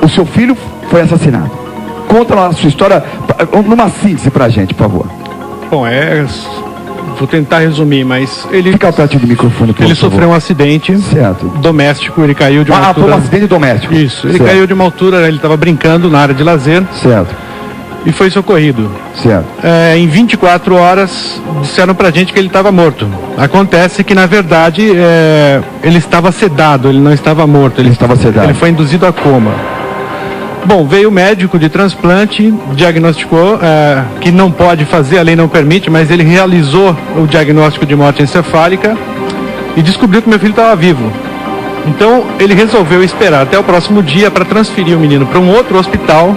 o seu filho foi assassinado. Conta a sua história, numa síntese pra gente, por favor. Bom, vou tentar resumir, mas ele... Fica perto do microfone, por Ele favor. sofreu um acidente doméstico, ele caiu de uma altura... foi um acidente doméstico. Isso, ele caiu de uma altura, ele estava brincando na área de lazer. Certo. E foi socorrido. Certo. Em 24 horas, disseram pra gente que ele estava morto. Acontece que, na verdade, ele estava sedado, ele não estava morto. Ele estava sedado. Ele foi induzido a coma. Bom, veio o médico de transplante, diagnosticou que não pode fazer, a lei não permite, mas ele realizou o diagnóstico de morte encefálica e descobriu que meu filho estava vivo. Então, ele resolveu esperar até o próximo dia para transferir o menino para um outro hospital,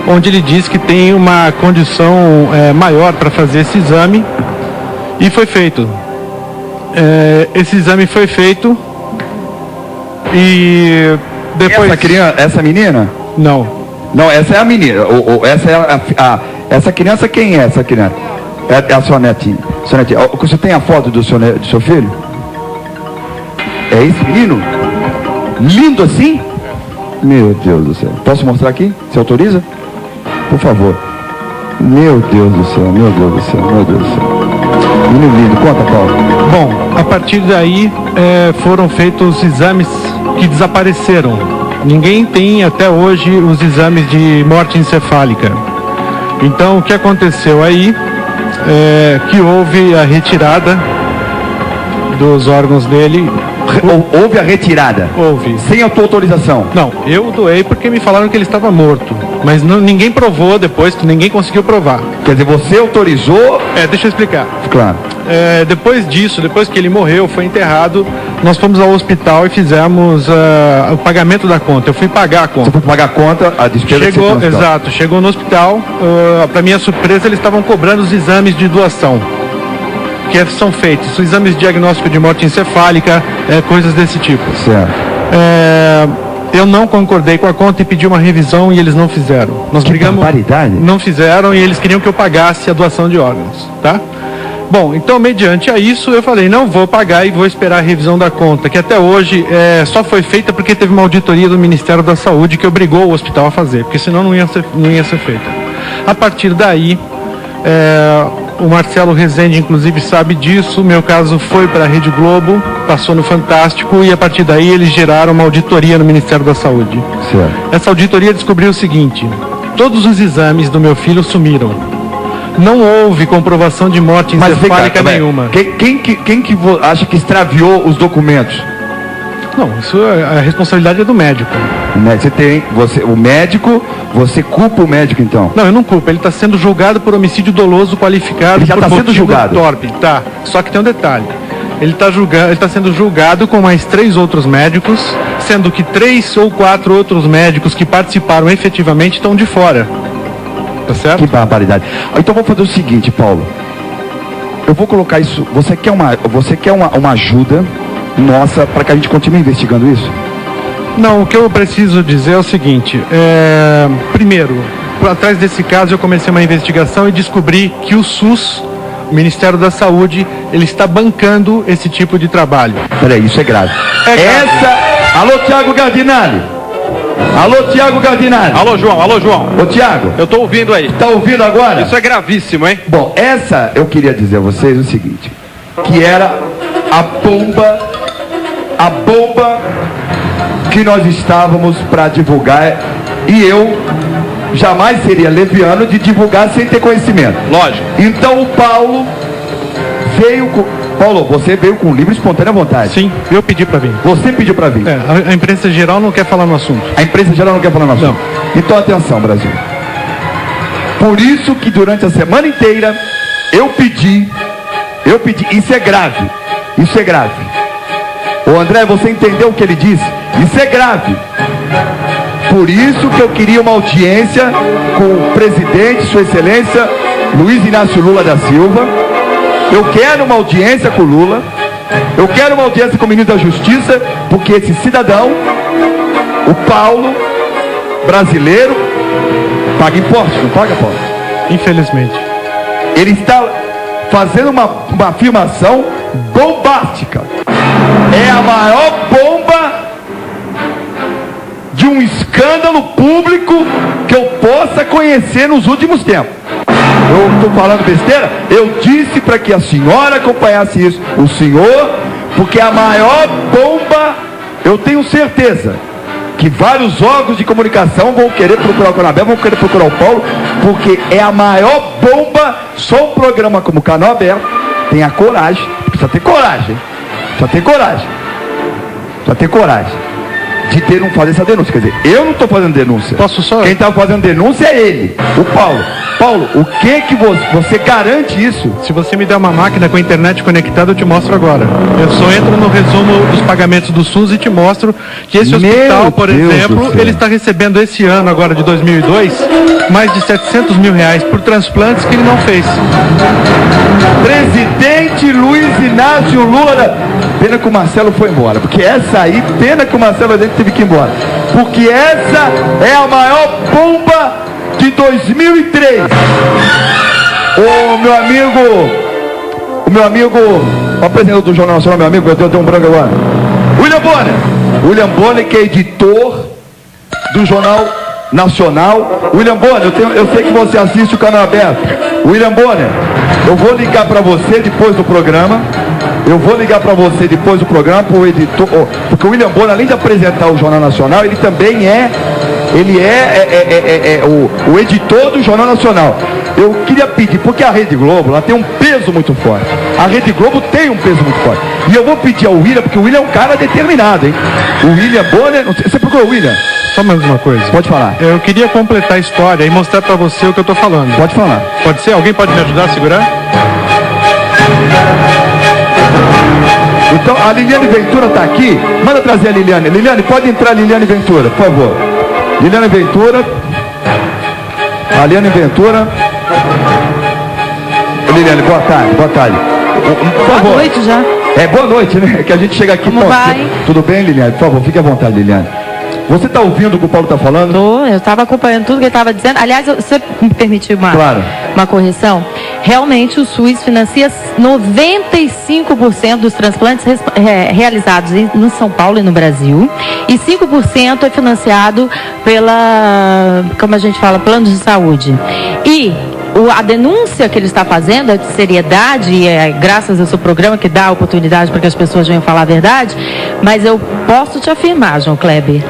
onde ele diz que tem uma condição maior para fazer esse exame, e foi feito. Esse exame foi feito e depois... Essa menina? Não. Não, essa é a menina. Essa é essa criança, quem é essa criança? É a sua netinha. Você tem a foto do seu filho? É esse menino? Lindo assim? Meu Deus do céu. Posso mostrar aqui? Você autoriza? Por favor. Meu Deus do céu, meu Deus do céu, meu Deus do céu. Menino lindo, conta, Paulo. Bom, a partir daí foram feitos os exames que desapareceram. Ninguém tem até hoje os exames de morte encefálica. Então, o que aconteceu aí que houve a retirada dos órgãos dele. Houve a retirada? Houve. Sem a tua autorização? Não, eu doei porque me falaram que ele estava morto. Mas ninguém provou depois, que ninguém conseguiu provar. Quer dizer, você autorizou? Deixa eu explicar. Claro. Depois disso, depois que ele morreu, foi enterrado, nós fomos ao hospital e fizemos o pagamento da conta. Eu fui pagar a conta. Você foi pagar a conta, a despesa que você tem no hospital. Exato, chegou no hospital, para minha surpresa, eles estavam cobrando os exames de doação que são feitos, os exames de diagnóstico de morte encefálica, coisas desse tipo. Certo. Eu não concordei com a conta e pedi uma revisão e eles não fizeram. Nós brigamos. Barbaridade. Não fizeram e eles queriam que eu pagasse a doação de órgãos, tá? Bom, então, mediante a isso, eu falei, não vou pagar e vou esperar a revisão da conta, que até hoje só foi feita porque teve uma auditoria do Ministério da Saúde que obrigou o hospital a fazer, porque senão não ia ser feita. A partir daí, o Marcelo Rezende, inclusive, sabe disso. Meu caso foi para a Rede Globo, passou no Fantástico e a partir daí eles geraram uma auditoria no Ministério da Saúde. Certo. Essa auditoria descobriu o seguinte: todos os exames do meu filho sumiram. Não houve comprovação de morte encefálica nenhuma. Quem que acha que extraviou os documentos? Não, isso a responsabilidade é do médico. O médico, você culpa o médico então? Não, eu não culpo, ele está sendo julgado por homicídio doloso qualificado. Ele já está sendo julgado? Torpe, tá. Só que tem um detalhe, ele está sendo julgado com mais 3 outros médicos, sendo que 3 ou 4 outros médicos que participaram efetivamente estão de fora. Tá certo? Que barbaridade. Então vamos fazer o seguinte, Paulo. Eu vou colocar isso. Você quer uma ajuda nossa para que a gente continue investigando isso? Não, o que eu preciso dizer é o seguinte, primeiro, atrás desse caso eu comecei uma investigação e descobri que o SUS, o Ministério da Saúde, ele está bancando esse tipo de trabalho. Peraí, isso é grave. Alô, Tiago Gardinali. Alô, João. Ô, Tiago. Eu tô ouvindo aí. Tá ouvindo agora? Isso é gravíssimo, hein? Bom, eu queria dizer a vocês o seguinte, que era a bomba que nós estávamos para divulgar, e eu jamais seria leviano de divulgar sem ter conhecimento. Lógico. Então o Paulo veio com... Paulo, você veio com livre e espontânea vontade. Sim, eu pedi para vir. Você pediu para vir. A imprensa geral não quer falar no assunto. A imprensa geral não quer falar no assunto? Não. Então atenção, Brasil. Por isso que durante a semana inteira eu pedi, isso é grave. Ô André, você entendeu o que ele disse? Isso é grave. Por isso que eu queria uma audiência com o presidente, Sua Excelência Luiz Inácio Lula da Silva. Eu quero uma audiência com o Lula. Eu quero uma audiência com o ministro da Justiça, porque esse cidadão, o Paulo, brasileiro, paga impostos, não paga, Paulo? Infelizmente. Ele está fazendo uma afirmação bombástica. É a maior bomba de um escândalo público que eu possa conhecer nos últimos tempos. Eu estou falando besteira? Eu disse para que a senhora acompanhasse isso, o senhor, porque a maior bomba, eu tenho certeza que vários órgãos de comunicação vão querer procurar o Canabé, vão querer procurar o Paulo, porque é a maior bomba. Só um programa como o Canal Aberto tem a coragem, precisa ter coragem, de não fazer essa denúncia. Quer dizer, eu não estou fazendo denúncia. Posso só? Quem está fazendo denúncia é ele, o Paulo. Paulo, o que você garante isso? Se você me der uma máquina com a internet conectada, eu te mostro agora. Eu só entro no resumo dos pagamentos do SUS e te mostro que esse hospital, por exemplo, ele está recebendo esse ano, agora de 2002, mais de 700 mil reais por transplantes que ele não fez. Presidente Luiz Inácio Lula, pena que o Marcelo foi embora, porque essa aí, pena que o Marcelo teve que ir embora, porque essa é a maior bomba de 2003. O meu amigo, o apresentador do Jornal Nacional, meu amigo, eu tenho um branco agora, William Bonner, que é editor do Jornal Nacional. William Bonner, eu sei que você assiste o Canal Aberto. William Bonner, eu vou ligar para você depois do programa. Pro editor, porque o William Bonner, além de apresentar o Jornal Nacional, ele também é o editor do Jornal Nacional. Eu queria pedir, porque a Rede Globo, ela tem um peso muito forte. A Rede Globo tem um peso muito forte. E eu vou pedir ao William, porque o William é um cara determinado, hein? O William Bonner, você procurou o William? Só mais uma coisa. Pode falar. Eu queria completar a história e mostrar para você o que eu estou falando. Pode falar. Pode ser? Alguém pode me ajudar a segurar? Então, a Liliane Ventura está aqui. Manda trazer a Liliane. Liliane, pode entrar, Liliane Ventura, por favor. Liliane Ventura. Liliane, boa tarde. Por favor. Boa noite já. Boa noite, né? Que a gente chega aqui. Como vai? Tudo bem, Liliane? Por favor, fique à vontade, Liliane. Você está ouvindo o que o Paulo está falando? Eu estava acompanhando tudo que ele estava dizendo. Aliás, você me permitiu uma correção? Realmente o SUS financia 95% dos transplantes realizados no São Paulo e no Brasil. E 5% é financiado como a gente fala, planos de saúde. E a denúncia que ele está fazendo é de seriedade, e é graças ao seu programa que dá a oportunidade para que as pessoas venham falar a verdade, mas eu posso te afirmar, João Kleber,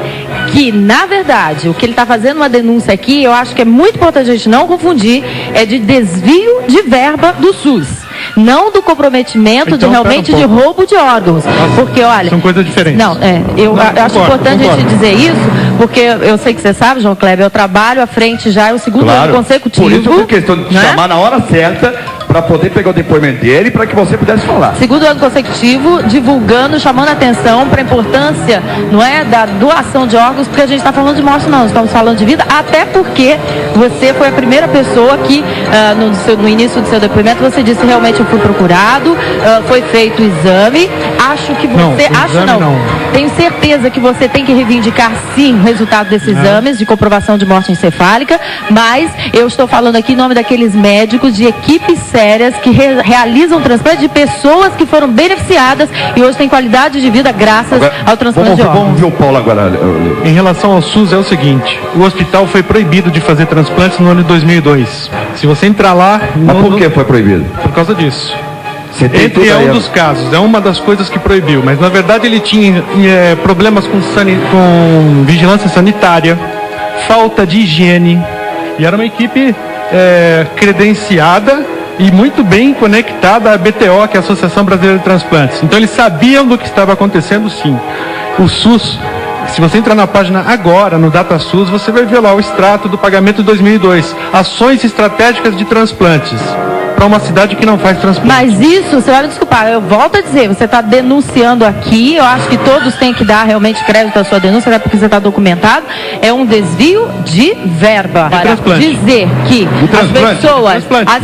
que na verdade o que ele está fazendo uma denúncia aqui, eu acho que é muito importante a gente não confundir, é de desvio de verba do SUS. Não do comprometimento então, de roubo de órgãos. Porque, olha... São coisas diferentes. Eu acho importante a gente dizer isso, porque eu sei que você sabe, João Kleber, eu trabalho à frente já, é o segundo ano consecutivo. Por isso eu fiz questão de chamar na hora certa, para poder pegar o depoimento dele, para que você pudesse falar. Segundo ano consecutivo, divulgando, chamando a atenção para a importância, não é, da doação de órgãos, porque a gente está falando de morte, não, estamos falando de vida, até porque você foi a primeira pessoa que, no início do seu depoimento, você disse, realmente eu fui procurado, foi feito o exame, acho que você, tenho certeza que você tem que reivindicar, sim, o resultado desses exames de comprovação de morte encefálica, mas eu estou falando aqui em nome daqueles médicos de equipes sérias que realizam transplante de pessoas que foram beneficiadas e hoje têm qualidade de vida graças ao transplante de órgãos. Vamos ver o Paulo agora. Em relação ao SUS é o seguinte, o hospital foi proibido de fazer transplantes no ano de 2002. Se você entrar lá... Mas por que foi proibido? Por causa disso. Entre um dos casos, é uma das coisas que proibiu, mas na verdade ele tinha problemas com vigilância sanitária, falta de higiene, e era uma equipe credenciada e muito bem conectada à BTO, que é a Associação Brasileira de Transplantes. Então eles sabiam do que estava acontecendo, sim. O SUS, se você entrar na página agora, no DataSUS, você vai ver lá o extrato do pagamento de 2002. Ações estratégicas de transplantes. Para uma cidade que não faz transplante. Mas isso, você vai me desculpar, eu volto a dizer, você está denunciando aqui, eu acho que todos têm que dar realmente crédito à sua denúncia, até porque você está documentado, é um desvio de verba. Dizer que as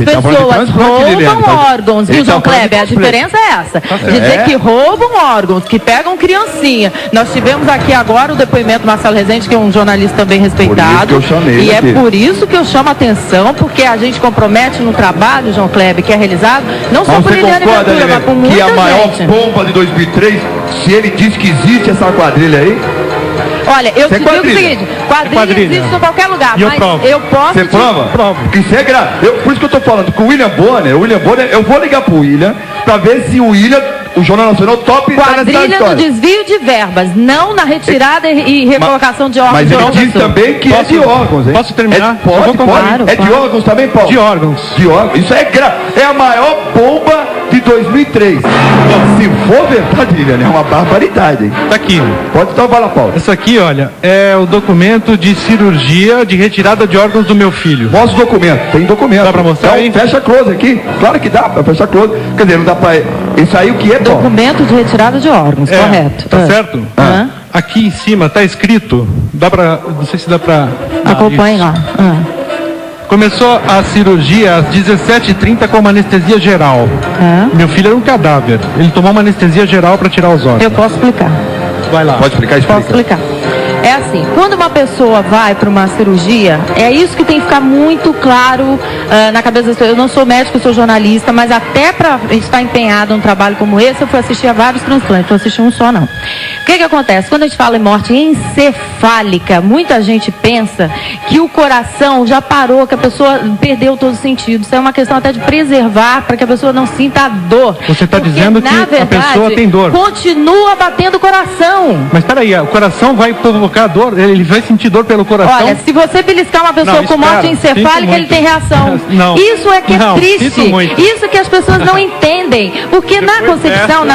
pessoas roubam órgãos, viu, João Kleber? A diferença é essa. Dizer que roubam órgãos, que pegam criancinha. Nós tivemos aqui agora o depoimento do Marcelo Rezende, que é um jornalista também respeitado. E é por isso que eu chamo a atenção, porque a gente compromete no trabalho, João Kleber, que é realizado, não só por Liliane Ventura, mas por muita gente. Que a maior bomba de 2003, se ele diz que existe essa quadrilha aí? Olha, eu Isso é te digo o quadrilha. seguinte, quadrilha quadrilha. existe em qualquer lugar, E eu mas provo. eu posso... Você prova? Provo. Isso é grave. Por isso que eu tô falando com o William Bonner, eu vou ligar pro William pra ver se o William, o Jornal Nacional, top tá nessa Quadrilha no história. desvio de verbas, não na retirada e recolocação de órgãos Mas de ele outra diz pessoa. também que é de órgãos, hein? Posso terminar? Pode, Eu vou pode. concluir. É de Claro. órgãos também, Paulo? De órgãos. De órgãos. Isso é grave. É a maior bomba de 2003. Se for verdade, Liliane, é uma barbaridade, hein? Tá aqui. Pode então falar, Paulo. Isso aqui, olha, é o documento de cirurgia de retirada de órgãos do meu filho. Mostra o documento. Tem documento. Dá pra mostrar Então, aí? fecha close aqui. Claro que dá pra fechar close. Quer dizer, não dá pra... Isso aí o que é, Paulo? Documento de retirada de órgãos, correto. Tá certo? Ah. Aqui em cima tá escrito, dá pra, não sei se dá pra... Acompanhe isso. lá. Começou a cirurgia às 17h30 com uma anestesia geral. Meu filho era um cadáver. Ele tomou uma anestesia geral para tirar os órgãos. Eu posso explicar. Vai lá. Pode explicar? Explica. Posso explicar. É assim, quando uma pessoa vai para uma cirurgia, é isso que tem que ficar muito claro na cabeça das pessoas. Eu não sou médico, eu sou jornalista, mas até para estar empenhado num trabalho como esse, eu fui assistir a vários transplantes, não assisti um só não. O que acontece? Quando a gente fala em morte encefálica, muita gente pensa que o coração já parou, que a pessoa perdeu todo o sentido. Isso é uma questão até de preservar para que a pessoa não sinta a dor. Você está Porque, dizendo que na verdade, a pessoa tem dor. Continua batendo o coração. Mas peraí, o coração vai provocar dor? Ele vai sentir dor pelo coração? Olha, se você beliscar uma pessoa Não, com morte espera, encefálica, sinto ele muito. tem reação. Não. Isso é que é Não, triste. sinto muito. Isso que as pessoas não entendem. Porque na Depois concepção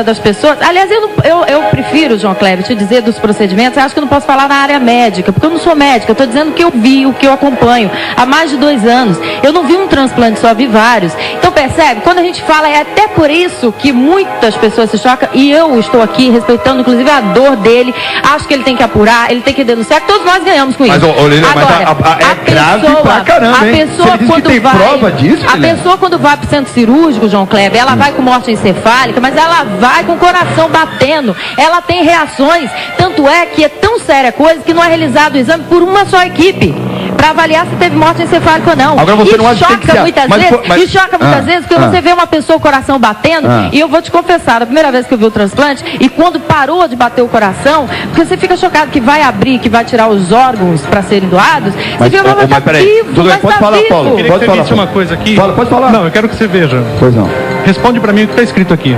das pessoas... Aliás, eu prefiro, João Kleber, te dizer dos procedimentos, eu acho que eu não posso falar na área médica, porque eu não sou médica. Eu estou dizendo o que eu vi, o que eu acompanho há mais de 2 anos. Eu não vi um transplante só, vi vários. Então, percebe? Quando a gente fala, é até por isso que muitas pessoas se chocam, e eu estou aqui respeitando, inclusive, a dor dele. Acho que ele tem que apurar, ele tem que denunciar, que todos nós ganhamos com isso. Mas, Liliane, Agora, é grave pra caramba, a hein? pessoa Você diz que quando tem vai, prova disso, a Liliane? pessoa quando vai para o centro cirúrgico, João Kleber, ela vai com morte encefálica, mas ela vai com o coração batendo, ela tem reações, tanto é que é tão séria a coisa que não é realizado o exame por uma só equipe para avaliar se teve morte encefálica ou não. Agora você E não acha que tem que choca ser- muitas mas vezes, foi- mas- e choca muitas vezes porque você vê uma pessoa com o coração batendo, e eu vou te confessar, a primeira vez que eu vi o transplante, e quando parou de bater o coração, porque você fica chocado que vai abrir, que vai tirar os órgãos para serem doados, Mas, você fica, mas tá peraí, vivo, tudo bem, mas pode tá falar, vivo. Paulo. Eu queria Pode que você falar, disse Paulo. uma coisa aqui. Fala, pode falar. Não, eu quero que você veja. Pois não. Responde para mim o que está escrito aqui.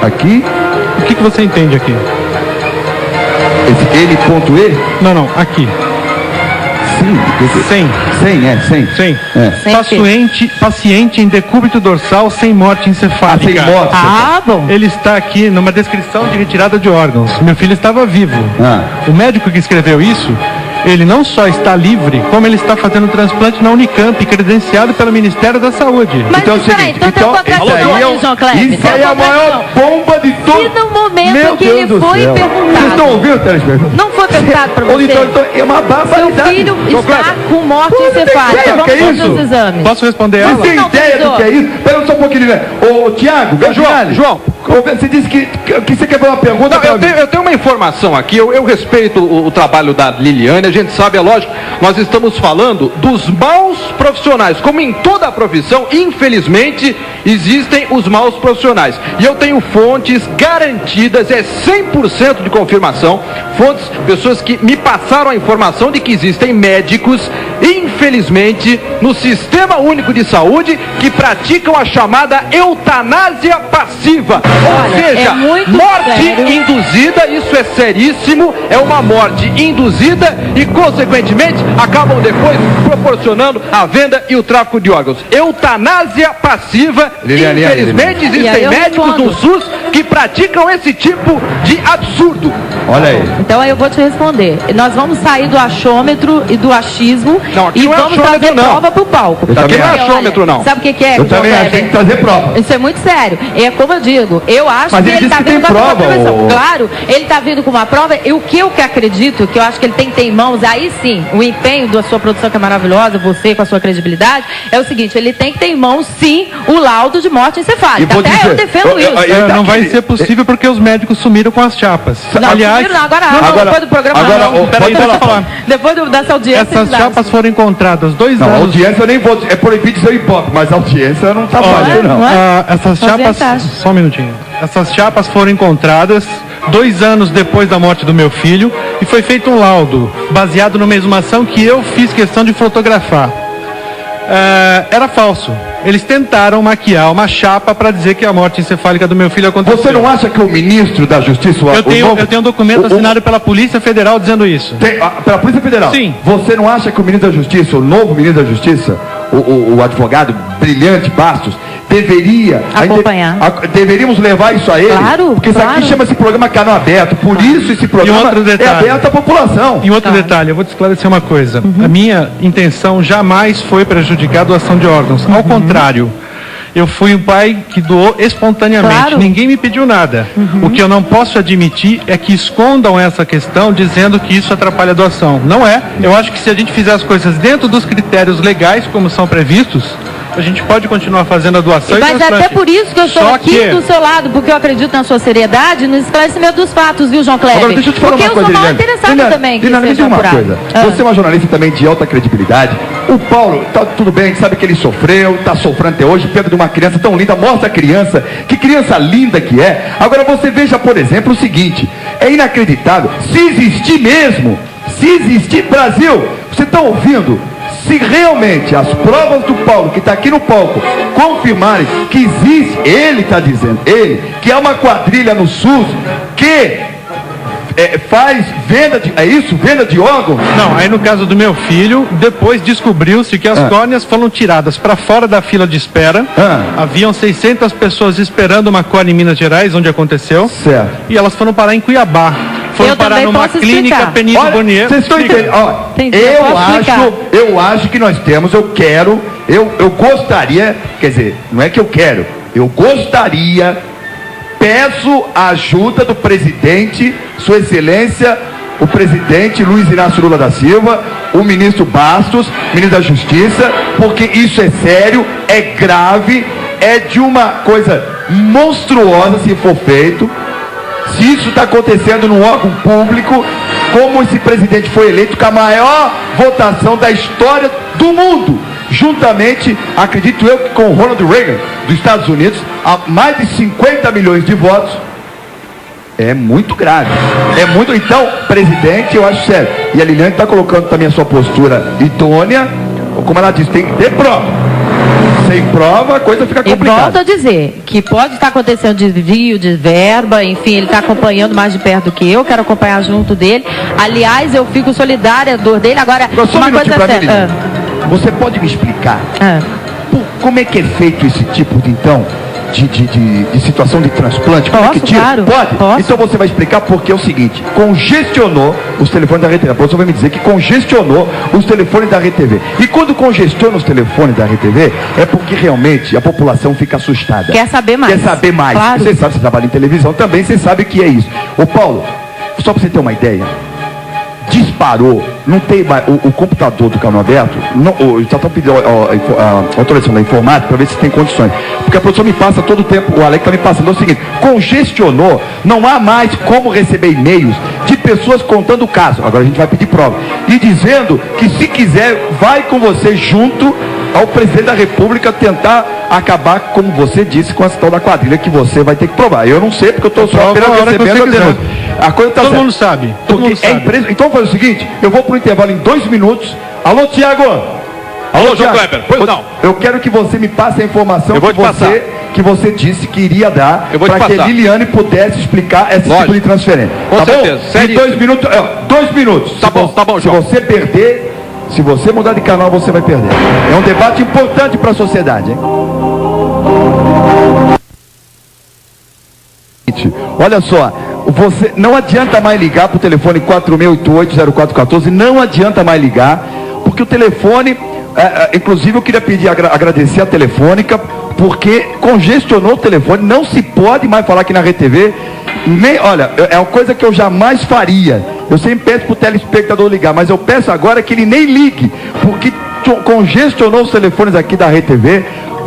Aqui, O que você entende aqui? esse L.E? Não, aqui. Sim. 100. 100. 100. É. Paciente em decúbito dorsal sem morte encefálica. Sem morte. Ah, bom. Ele está aqui numa descrição de retirada de órgãos. Meu filho estava vivo. O médico que escreveu isso, ele não só está livre, como ele está fazendo transplante na Unicamp, credenciado pelo Ministério da Saúde. Mas Então é o peraí, seguinte, então tem uma esse contradição aí é aí, João Kleber. isso Tem aí é uma a maior bomba de todos. E no momento Meu que Deus ele do foi céu. perguntado. Vocês estão ouvindo, telespectador? Não foi perguntado para Ô, você? então, é uma Seu barbaridade. filho João está Kleber, com morte Pô, não tem encefálica. ideia, Vamos que é fazer isso? os exames. Posso responder Você ela? tem Não, ideia do professor. que é isso? Espera só um pouquinho, né? Ô, Tiago, João. você disse que você quer fazer uma pergunta. Não, eu tenho uma informação aqui, eu respeito o trabalho da Liliane, a gente sabe, é lógico, nós estamos falando dos maus profissionais. Como em toda a profissão, infelizmente, existem os maus profissionais. E eu tenho fontes garantidas, é 100% de confirmação, fontes, pessoas que me passaram a informação de que existem médicos, infelizmente, no Sistema Único de Saúde, que praticam a chamada eutanásia passiva. Olha, Ou seja, é muito morte sério. induzida, isso é seríssimo, é uma morte induzida e, consequentemente, acabam depois proporcionando a venda e o tráfico de órgãos. Eutanásia passiva, Liliane, infelizmente, E aí existem eu médicos respondo. no SUS que praticam esse tipo de absurdo. Olha aí. Então aí eu vou te responder. Nós vamos sair do achômetro e do achismo Não, aqui e não é vamos achômetro, trazer não. prova pro palco. Eu também Aqui não é acho. achômetro, não. Sabe o que é? Eu João também acho que Kleber? tem que trazer prova. Isso é muito sério. É como eu digo, eu acho Mas que ele ele disse está que tem vindo com uma prova, prevenção. ô. Claro, ele está vindo com uma prova. E o que eu que acredito, que eu acho que ele tem que ter em mãos, aí sim, o empenho da sua produção que é maravilhosa, você com a sua credibilidade, é o seguinte, ele tem que ter em mãos, sim, o laudo de morte E encefálica. vou Até dizer, eu defendo isso. Não vai daquele- ser possível porque os médicos sumiram com as chapas. Não, Aliás, não, agora Agora- depois do programa agora, não. ô, peraí, deixa eu falar. Depois dessa audiência. essas eles chapas acham. foram encontradas 2 Não, a anos. audiência eu nem vou. É proibido ser hipócrita, mas a audiência não tá fácil, não. não é? Essas Fazia chapas, taxa. só um minutinho. Essas chapas foram encontradas 2 anos depois da morte do meu filho, e foi feito um laudo, baseado numa exumação que eu fiz questão de fotografar. Era falso. Eles tentaram maquiar uma chapa para dizer que a morte encefálica do meu filho aconteceu. Você não acha que o ministro da Justiça... Eu tenho um documento assinado pela Polícia Federal dizendo isso. Pela Polícia Federal? Sim. Você não acha que o ministro da Justiça, o novo ministro da Justiça, o advogado brilhante Bastos, deveria acompanhar? Deveríamos levar isso a ele? Claro, porque isso aqui chama-se programa Canal Aberto. Por isso esse programa é aberto à população. E outro detalhe, eu vou te esclarecer uma coisa. A minha intenção jamais foi prejudicar a doação de órgãos. Ao contrário, eu fui um pai que doou espontaneamente. Claro. Ninguém me pediu nada. O que eu não posso admitir é que escondam essa questão dizendo que isso atrapalha a doação. Não é. Eu acho que se a gente fizer as coisas dentro dos critérios legais, como são previstos, a gente pode continuar fazendo a doação. Mas até por isso que eu estou aqui do seu lado, porque eu acredito na sua seriedade e no esclarecimento dos fatos, viu, João Kleber? Agora, deixa eu te falar porque uma coisa, eu sou mal interessada também. Liliane, me diga uma coisa. Você é uma jornalista também de alta credibilidade. O Paulo, tá tudo bem, sabe que ele sofreu, está sofrendo até hoje, perto de uma criança tão linda, mostra a criança, que criança linda que é. Agora você veja, por exemplo, o seguinte, é inacreditável, se existir mesmo, Brasil, você está ouvindo? Se realmente as provas do Paulo, que está aqui no palco, confirmarem que existe, ele está dizendo, que é uma quadrilha no SUS, que faz venda de... É isso? Venda de órgãos? Não, aí no caso do meu filho, depois descobriu-se que as córneas foram tiradas para fora da fila de espera. Haviam 600 pessoas esperando uma córnea em Minas Gerais, onde aconteceu. Certo. E elas foram parar em Cuiabá. Foram parar numa clínica Penito Bonier. Vocês estão entendendo? Eu acho que nós temos, eu gostaria, quer dizer, não é que eu quero, eu gostaria... Peço a ajuda do presidente, Sua Excelência, o presidente Luiz Inácio Lula da Silva, o ministro Bastos, ministro da Justiça, porque isso é sério, é grave, é de uma coisa monstruosa se for feito. Se isso está acontecendo num órgão público, como esse presidente foi eleito com a maior votação da história do mundo, juntamente, acredito eu, que com o Ronald Reagan dos Estados Unidos, a mais de 50 milhões de votos, é muito grave. Então, presidente, eu acho sério. E a Liliane está colocando também a sua postura idônea, como ela disse, tem que ter prova. Sem prova, a coisa fica complicada. E volto a dizer que pode estar acontecendo desvio de verba, enfim, ele está acompanhando mais de perto do que eu, quero acompanhar junto dele. Aliás, eu fico solidária à dor dele. Agora, uma coisa séria. Você pode me explicar como é que é feito esse tipo de, então, de situação de transplante? Como é que tira? Claro, pode? Posso. Então você vai explicar porque é o seguinte, congestionou os telefones da RTV. A pessoa vai me dizer que congestionou os telefones da RTV. E quando congestiona os telefones da RTV, é porque realmente a população fica assustada. Quer saber mais. Claro. Você sabe, você trabalha em televisão também, você sabe que é isso. Ô Paulo, só para você ter uma ideia, disparou, não tem mais, o computador do Canal Aberto, já estão pedindo a autorização da informática para ver se tem condições, porque a produção me passa todo o tempo, o Alex está me passando, é o seguinte, congestionou, não há mais como receber e-mails de pessoas contando o caso, agora a gente vai pedir prova, e dizendo que se quiser, vai com você junto ao presidente da República tentar acabar, como você disse, com a tal da quadrilha que você vai ter que provar. Eu não sei, porque eu estou só apenas recebendo a denúncia. A coisa tá todo mundo sabe. Então faz o seguinte, eu vou para o intervalo em 2 minutos. Alô, Tiago! Alô, João Kleber, pois não. Eu quero que você me passe a informação que você disse que iria dar para que a Liliane pudesse explicar esse tipo de transferência. Com certeza. Em 2 minutos, 2 minutos. Tá bom, João. Se você perder, se você mudar de canal, você vai perder. É um debate importante para a sociedade, hein? Olha só, você não adianta mais ligar para o telefone 4688-0414, não adianta mais ligar, porque o telefone, inclusive eu queria pedir, agradecer a Telefônica, porque congestionou o telefone, não se pode mais falar aqui na RTV, olha, é uma coisa que eu jamais faria. Eu sempre peço para o telespectador ligar, mas eu peço agora que ele nem ligue, porque congestionou os telefones aqui da RTV,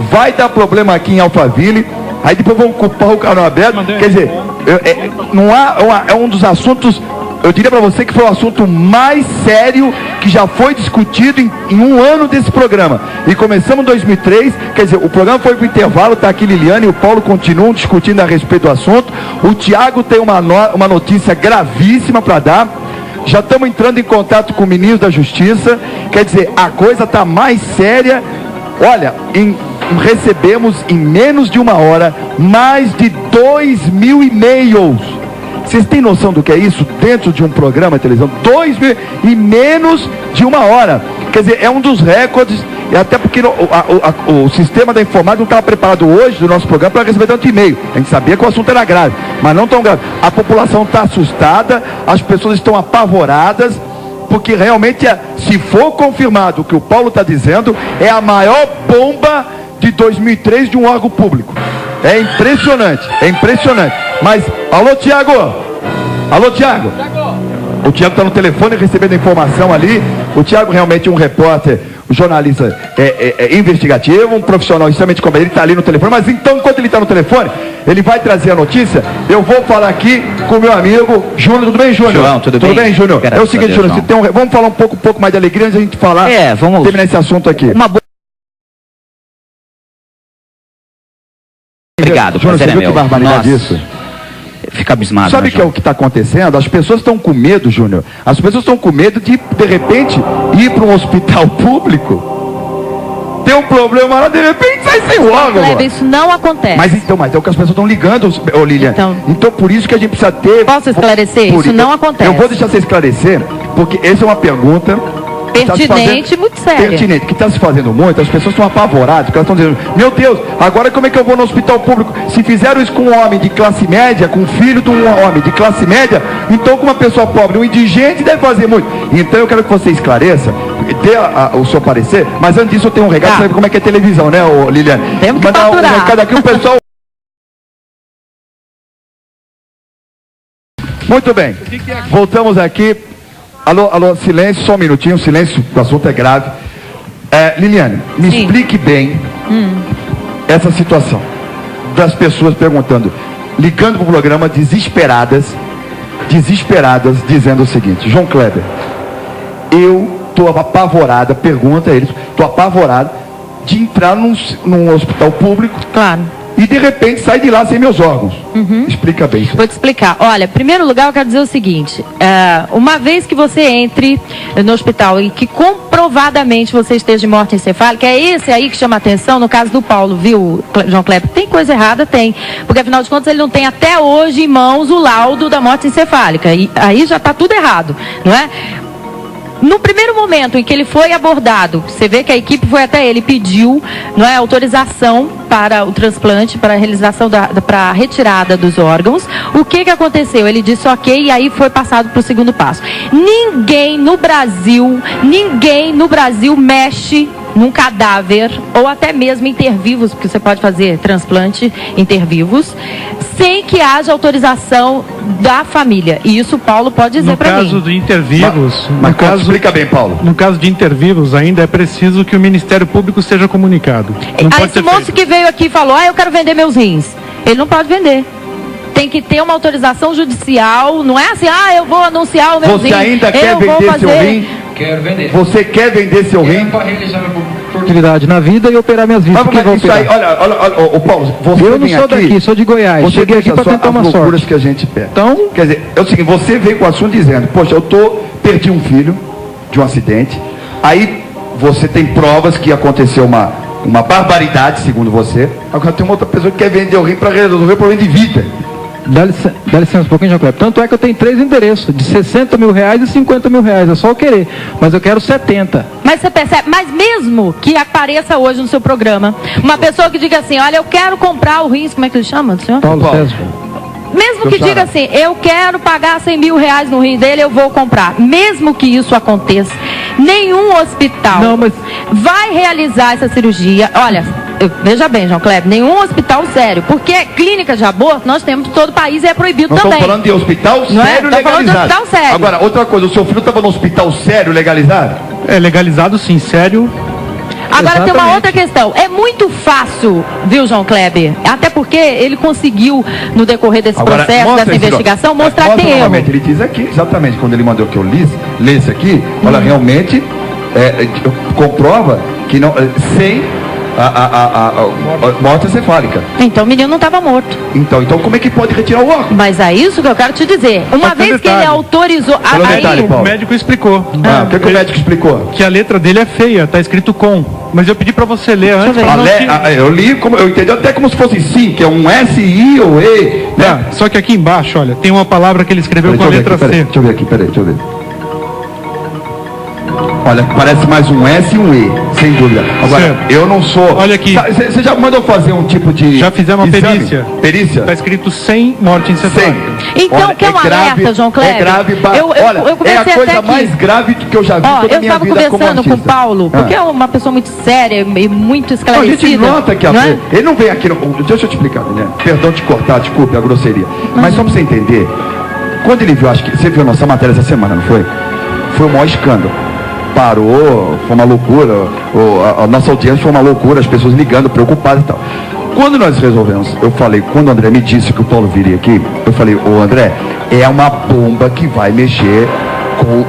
vai dar problema aqui em Alphaville, aí depois vão culpar o Canal Aberto, quer dizer, é um dos assuntos, eu diria para você que foi o assunto mais sério que já foi discutido em um ano desse programa. E começamos em 2003, quer dizer, o programa foi para o intervalo, está aqui Liliane e o Paulo continuam discutindo a respeito do assunto. O Tiago tem uma notícia gravíssima para dar. Já estamos entrando em contato com o ministro da Justiça. Quer dizer, a coisa está mais séria. Olha, recebemos em menos de uma hora mais de 2.000 e-mails. Vocês têm noção do que é isso dentro de um programa de televisão? 2.000 em menos de uma hora. Quer dizer, é um dos recordes, e até porque o sistema da informática não estava preparado hoje do nosso programa para receber tanto e-mail. A gente sabia que o assunto era grave, mas não tão grave. A população está assustada, as pessoas estão apavoradas, porque realmente, se for confirmado o que o Paulo está dizendo, é a maior bomba de 2003 de um órgão público. É impressionante, é impressionante. Mas, alô Tiago! Alô Tiago! O Tiago está no telefone recebendo informação ali. O Tiago realmente é um repórter, um jornalista investigativo, um profissional extremamente competente. Ele está ali no telefone. Mas então, enquanto ele está no telefone, ele vai trazer a notícia. Eu vou falar aqui com o meu amigo Júnior. Tudo bem, Júnior? João, tudo bem, Júnior? É o seguinte, Júnior, vamos falar um pouco mais de alegria antes de a gente falar, vamos terminar esse assunto aqui. Obrigado, Júnior, você viu que barbaridade isso? Fica abismado. Sabe o que é o que está acontecendo? As pessoas estão com medo, Júnior. As pessoas estão com medo de repente, ir para um hospital público. Tem um problema lá, de repente sai sem órgão. Isso não acontece. Mas é o que as pessoas estão ligando, Lilian. Então por isso que a gente precisa ter... Posso esclarecer? Isso não acontece. Eu vou deixar você esclarecer, porque essa é uma pergunta... pertinente, muito séria. Pertinente, que está se fazendo muito, as pessoas estão apavoradas, porque elas estão dizendo, meu Deus, agora como é que eu vou no hospital público? Se fizeram isso com um homem de classe média, com um filho de um homem de classe média, então com uma pessoa pobre, um indigente deve fazer muito. Então eu quero que você esclareça, dê o seu parecer, mas antes disso eu tenho um recado, sabe como é que é televisão, né, Liliane? Temos que mandar um recado aqui, o pessoal... Muito bem, voltamos aqui. Alô, silêncio, só um minutinho, silêncio, o assunto é grave. Liliane, me explique bem essa situação das pessoas perguntando, ligando para o programa desesperadas, dizendo o seguinte: João Kleber, eu estou apavorada, pergunta a eles, estou apavorada de entrar num hospital público. Claro. E de repente sai de lá sem meus órgãos. Explica bem isso. Vou te explicar. Olha, em primeiro lugar eu quero dizer o seguinte, uma vez que você entre no hospital e que comprovadamente você esteja de morte encefálica, é esse aí que chama a atenção no caso do Paulo, viu, João Kleber? Tem coisa errada? Tem. Porque afinal de contas ele não tem até hoje em mãos o laudo da morte encefálica. E aí já está tudo errado, não é? No primeiro momento em que ele foi abordado, você vê que a equipe foi até ele, pediu, não é, autorização para o transplante, para a realização para a retirada dos órgãos. O que aconteceu? Ele disse ok, e aí foi passado para o segundo passo. Ninguém no Brasil mexe num cadáver, ou até mesmo intervivos, porque você pode fazer transplante intervivos, sem que haja autorização da família. E isso o Paulo pode dizer para mim. No caso de intervivos... explica bem, Paulo. No caso de intervivos, ainda é preciso que o Ministério Público seja comunicado. Esse moço que veio aqui e falou, eu quero vender meus rins. Ele não pode vender. Tem que ter uma autorização judicial, não é assim, eu vou anunciar o meu rim. Você ainda quer vender seu rim? Quero vender. Você quer vender seu rim? Para realizar minha atividade na vida e operar minhas vidas. Isso aí, olha, Paulo, você eu não sou daqui, sou de Goiás. Você cheguei aqui para tentar uma sorte. Que a gente pega. Então, quer dizer, é o seguinte, você veio com o assunto dizendo, poxa, perdi um filho de um acidente, aí você tem provas que aconteceu uma barbaridade, segundo você, agora tem uma outra pessoa que quer vender o rim para resolver o problema de vida. Dá licença um pouquinho, João Kleber. Tanto é que eu tenho 3 endereços, de 60 mil reais e 50 mil reais. É só eu querer. Mas eu quero 70. Mas você percebe, mas mesmo que apareça hoje no seu programa, uma pessoa que diga assim, olha, eu quero comprar o rim, como é que ele chama, senhor? Paulo César. Mesmo que diga assim, eu quero pagar 100 mil reais no rim dele, eu vou comprar. Mesmo que isso aconteça, nenhum hospital vai realizar essa cirurgia. Olha, veja bem, João Kleber, nenhum hospital sério, porque clínica de aborto nós temos em todo o país e é proibido também. Nós estamos falando de hospital sério legalizado. Falando de hospital sério. Agora, outra coisa, o seu filho estava no hospital sério legalizado? É legalizado sim, sério. Agora Exatamente. tem uma outra questão, é muito fácil, viu, João Kleber? Até porque ele conseguiu, no decorrer desse processo, dessa investigação, mostrar que tem erro. Ele diz aqui, exatamente, quando ele mandou que eu lesse aqui, olha, realmente comprova que não, sem a morte encefálica. Então o menino não estava morto. Então como é que pode retirar o órgão? Mas é isso que eu quero te dizer. Uma vez que ele autorizou... O médico explicou. O que o médico explicou? Que a letra dele é feia, tá escrito com. Mas eu pedi para você ler antes. Eu li, eu entendi até como se fosse sim, que é um S, I ou E. Né? Só que aqui embaixo, olha, tem uma palavra que ele escreveu com a letra C. Deixa eu ver aqui, peraí, deixa eu ver. Olha, parece mais um S e um E, sem dúvida. Agora, certo. Eu não sou... Olha aqui. Você já mandou fazer um tipo de... Já fizemos uma perícia. Perícia? Está escrito sem morte encefálica. Então, olha, que é um alerta, João Kleber. É grave, eu é a coisa mais grave que eu já vi toda a minha vida como artista. Eu estava conversando com o Paulo, porque é uma pessoa muito séria e muito esclarecida. A gente nota que ele não vem aqui... Deixa eu te explicar, né? Perdão te cortar, desculpe a grosseria. Mas só para você entender, quando ele viu, acho que você viu a nossa matéria essa semana, não foi? Foi o maior escândalo. Parou, foi uma loucura, a nossa audiência foi uma loucura, as pessoas ligando, preocupadas e tal. Quando nós resolvemos, eu falei, quando o André me disse que o Paulo viria aqui, eu falei, André, é uma bomba que vai mexer com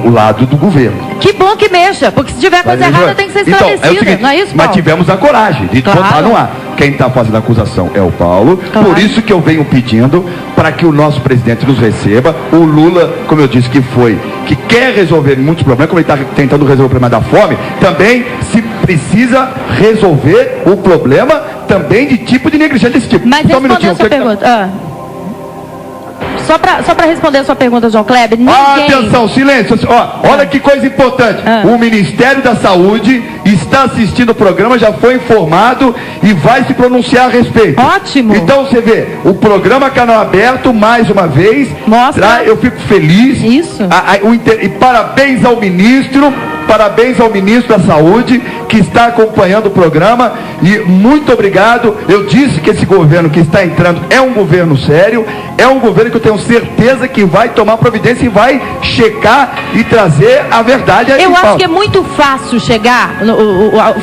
o lado do governo. Que bom que mexa, porque se tiver coisa errada tem que ser esclarecida, então, é o seguinte, não é isso, Paulo? Mas tivemos a coragem de botar no ar. Quem está fazendo a acusação é o Paulo, por isso que eu venho pedindo para que o nosso presidente nos receba. O Lula, como eu disse que quer resolver muitos problemas, como ele está tentando resolver o problema da fome, também se precisa resolver o problema também de tipo de negligência desse tipo. Mas respondendo a sua pergunta... Só para responder a sua pergunta, João Kleber, ninguém... Atenção, silêncio. Olha que coisa importante. O Ministério da Saúde está assistindo o programa, já foi informado e vai se pronunciar a respeito. Ótimo. Então você vê, o programa Canal Aberto, mais uma vez, mostra. Eu fico feliz. Isso. E parabéns ao ministro da Saúde que está acompanhando o programa e muito obrigado. Eu disse que esse governo que está entrando é um governo sério, é um governo que eu tenho certeza que vai tomar providência e vai checar e trazer a verdade. Eu acho que é muito fácil chegar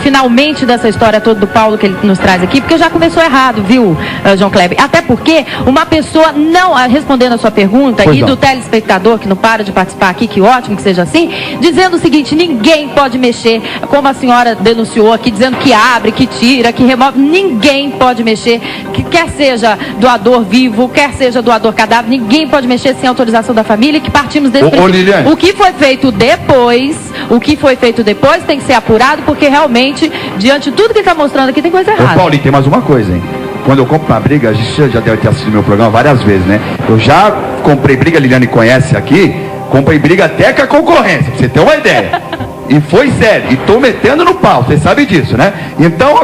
finalmente dessa história toda do Paulo que ele nos traz aqui, porque já começou errado, viu, João Kleber? Até porque uma pessoa não, respondendo a sua pergunta, e do telespectador que não para de participar aqui, que ótimo que seja assim, dizendo o seguinte: ninguém pode mexer, como a senhora denunciou aqui, dizendo que abre, que tira, que remove, ninguém pode mexer, que quer seja doador vivo, quer seja doador cadáver, ninguém pode mexer sem autorização da família, que partimos desse princípio. O que foi feito depois tem que ser apurado, porque realmente, diante de tudo que está mostrando aqui, tem coisa errada. Paulinho, tem mais uma coisa, hein? Quando eu compro uma briga, a gente já deve ter assistido meu programa várias vezes, né? Eu já comprei briga, a Liliane conhece aqui, comprei briga até com a concorrência, pra você ter uma ideia. E foi sério, e tô metendo no pau, você sabe disso, né? Então,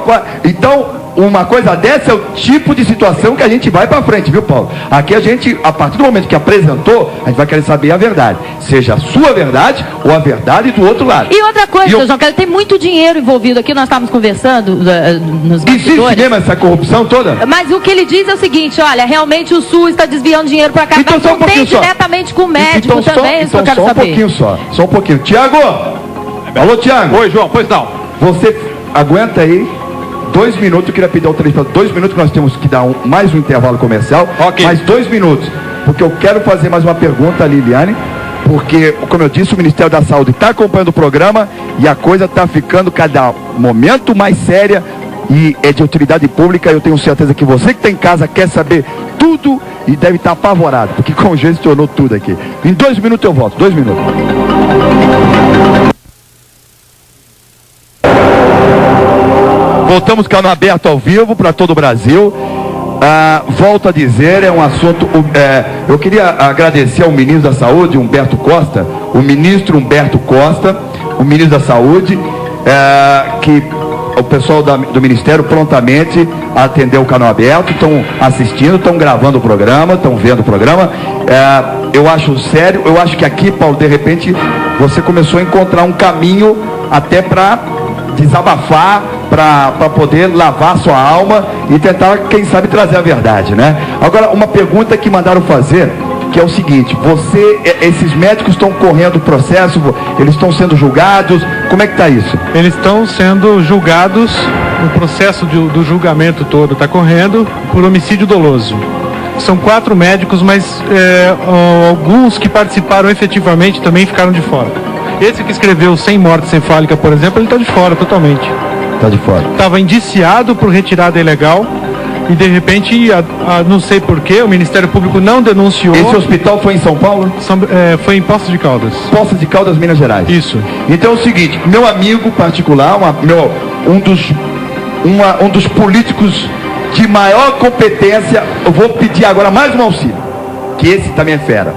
uma coisa dessa é o tipo de situação que a gente vai pra frente, viu, Paulo? Aqui a gente, a partir do momento que apresentou, a gente vai querer saber a verdade. Seja a sua verdade ou a verdade do outro lado. E outra coisa, João Kleber, tem muito dinheiro envolvido aqui, nós estávamos conversando nos bastidores. Existe mesmo essa corrupção toda? Mas o que ele diz é o seguinte: olha, realmente o SUS está desviando dinheiro pra cá, então, mas não tem diretamente com o médico também, isso que eu quero saber. Só um pouquinho. Tiago! Alô, Tiago! Oi, João, pois não. Você aguenta aí 2 minutos, eu queria pedir ao telespectador 2 minutos, que nós temos que dar mais um intervalo comercial. Ok. Mais 2 minutos, porque eu quero fazer mais uma pergunta à Liliane, porque, como eu disse, o Ministério da Saúde está acompanhando o programa e a coisa está ficando cada momento mais séria e é de utilidade pública. Eu tenho certeza que você que está em casa quer saber tudo e deve estar apavorado, porque congestionou tudo aqui. Em 2 minutos eu volto, 2 minutos. Voltamos Canal Aberto ao vivo para todo o Brasil. Volto a dizer, é um assunto... eu queria agradecer ao ministro da Saúde, Humberto Costa, o ministro da Saúde, que o pessoal do Ministério prontamente atendeu o Canal Aberto, estão assistindo, estão gravando o programa, estão vendo o programa. Eu acho sério, eu acho que aqui, Paulo, de repente, você começou a encontrar um caminho até para desabafar, para poder lavar sua alma e tentar, quem sabe, trazer a verdade, né? Agora, uma pergunta que mandaram fazer, que é o seguinte: esses médicos estão correndo o processo, eles estão sendo julgados, como é que está isso? Eles estão sendo julgados, o processo do julgamento todo está correndo por homicídio doloso. São 4 médicos, mas alguns que participaram efetivamente também ficaram de fora. Esse que escreveu sem morte encefálica, por exemplo, ele está de fora totalmente. Tá de fora. Estava indiciado por retirada ilegal e de repente, não sei porquê, o Ministério Público não denunciou. Esse hospital foi em São Paulo? Foi em Poços de Caldas. Poços de Caldas, Minas Gerais. Isso. Então é o seguinte, meu amigo particular, um dos políticos de maior competência, eu vou pedir agora mais um auxílio, que esse também é fera.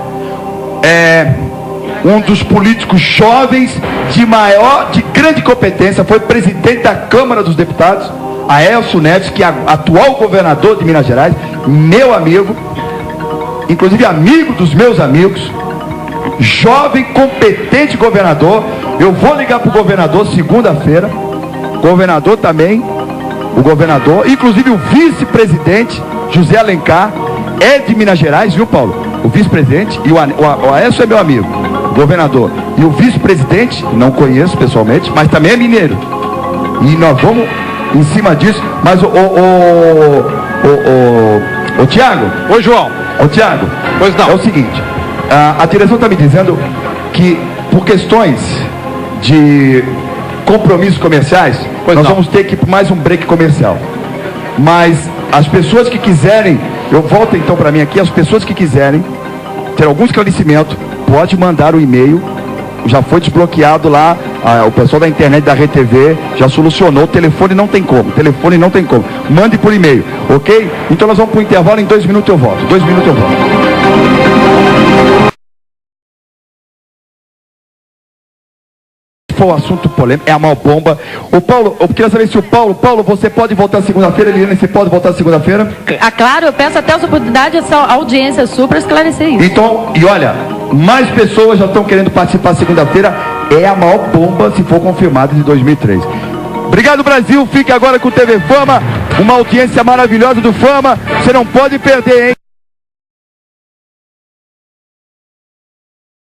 Um dos políticos jovens de grande competência, foi presidente da Câmara dos Deputados, Aécio Neves, que é atual governador de Minas Gerais, meu amigo, inclusive amigo dos meus amigos, jovem, competente governador. Eu vou ligar para o governador segunda-feira, governador também, o governador, inclusive o vice-presidente José Alencar, é de Minas Gerais, viu, Paulo? O vice-presidente, e o Aécio é meu amigo, governador, e o vice-presidente, não conheço pessoalmente, mas também é mineiro, e nós vamos em cima disso. Mas o Tiago, oi, João. Tiago, pois não. É o seguinte, a direção está me dizendo que por questões de compromissos comerciais, nós vamos ter que ir para mais um break comercial, mas as pessoas que quiserem, eu volto então para mim aqui, as pessoas que quiserem ter algum esclarecimento, pode mandar o e-mail, já foi desbloqueado lá, o pessoal da internet da RTV já solucionou, o telefone não tem como, mande por e-mail, ok? Então nós vamos para o intervalo, em 2 minutos eu volto, Foi um assunto polêmico, é a maior bomba. O Paulo, eu queria saber se o Paulo, você pode voltar segunda-feira, Eliane, você pode voltar segunda-feira? Claro, eu peço até essa oportunidade, essa audiência sua para esclarecer isso. Então, e olha, mais pessoas já estão querendo participar segunda-feira, é a maior bomba, se for confirmada, de 2003. Obrigado, Brasil, fique agora com o TV Fama, uma audiência maravilhosa do Fama, você não pode perder, hein?